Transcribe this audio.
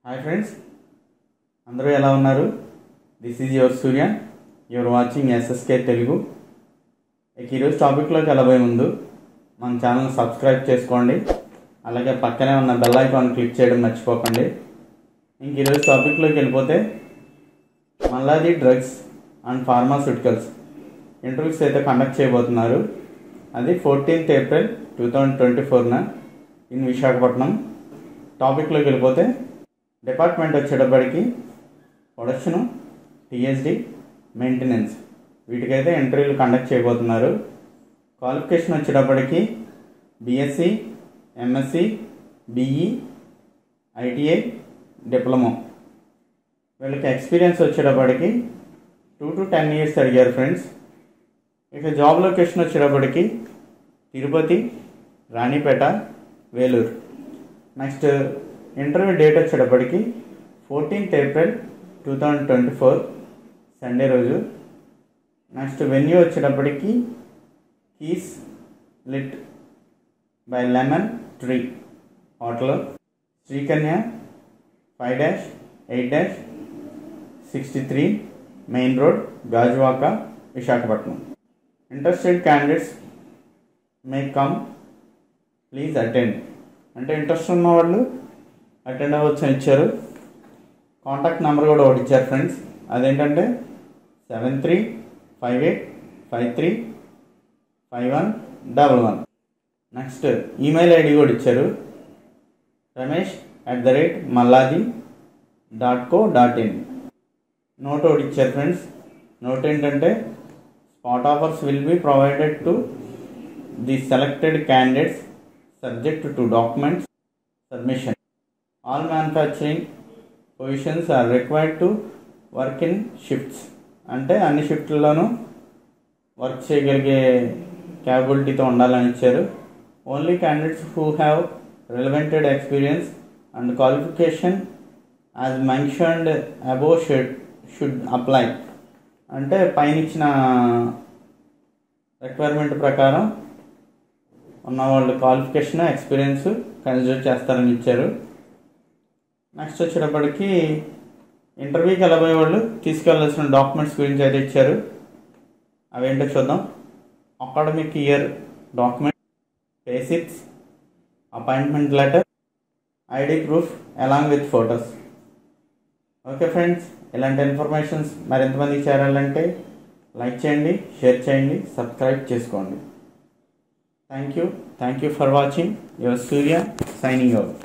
Hi friends, అందరూ ఎలా ఉన్నారు? This is your Surya. Your watching SSK Telugu. ఈరోజు టాపిక్లోకి వెళ్ళబోయే ముందు మన ఛానల్ సబ్స్క్రైబ్ చేసుకోండి, అలాగే పక్కనే ఉన్న బెల్ ఐకాన్ క్లిక్ చేయడం మర్చిపోకండి. ఈరోజు టాపిక్లోకి వెళ్ళిపోతే, Malladi drugs and pharmaceuticals interviews అయితే కండక్ట్ చేయబోతున్నారు. అది 14th April 2024 ఇన్ విశాఖపట్నం. టాపిక్లోకి వెళ్ళిపోతే, డిపార్ట్మెంట్ వచ్చేటప్పటికి ప్రొడక్షను, టీఎస్డి, మెయింటెనెన్స్ వీటికైతే ఇంటర్వ్యూలు కండక్ట్ చేయబోతున్నారు. క్వాలిఫికేషన్ వచ్చేటప్పటికి BSc, MSc, BE, ITI, diploma. వీళ్ళకి ఎక్స్పీరియన్స్ వచ్చేటప్పటికి 2 to 10 years అడిగారు ఫ్రెండ్స్. ఇక జాబ్ లొకేషన్ వచ్చేటప్పటికి Tirupati, Ranipet, Vellore. Next interview date వచ్చేటప్పటికి 14th April 2024 సండే రోజు. నెక్స్ట్ వెన్యూ వచ్చేటప్పటికి Keys Lite by Lemon Tree Hotel, Srikanya 5-8-63 main road, Gajuwaka, Visakhapatnam. Interested candidates may come, please attend. అంటే interest ఉన్న వాళ్ళు అటెండ్ అవ్వచ్చు అని ఇచ్చారు. కాంటాక్ట్ నెంబర్ కూడా ఒకటి ఇచ్చారు ఫ్రెండ్స్. అదేంటంటే 7358535111. నెక్స్ట్ ఈమెయిల్ ఐడి కూడా ఇచ్చారు, ramesh@malladi.co.in. నోట్ ఒకటి ఇచ్చారు ఫ్రెండ్స్. నోట్ ఏంటంటే, spot offers will be provided to the selected candidates subject to documents submission. All manufacturing positions are required to work in shifts. అంటే అన్ని షిఫ్ట్లలోనూ వర్క్ చేయగలిగే క్యాపబిలిటీతో ఉండాలని ఇచ్చారు. Only candidates who have relevant experience and qualification as mentioned above should apply. అంటే పైన ఇచ్చిన రిక్వైర్మెంట్ ప్రకారం ఉన్నవాళ్ళు క్వాలిఫికేషన్, ఎక్స్పీరియన్స్ కన్సిడర్ చేస్తారని ఇచ్చారు. నెక్స్ట్ వచ్చేటప్పటికి ఇంటర్వ్యూకి వెళ్ళబోయే వాళ్ళు తీసుకెళ్లాల్సిన డాక్యుమెంట్స్ గురించి అయితే ఇచ్చారు. అవేంటో చూద్దాం. Academic year document, basics, appointment letter, ID proof along with photos. Okay friends, ఇలాంటి ఇన్ఫర్మేషన్స్ మరింతమందికి చేరాలంటే లైక్ చేయండి, షేర్ చేయండి, సబ్స్క్రైబ్ చేసుకోండి. Thank you for watching. Your Surya signing out.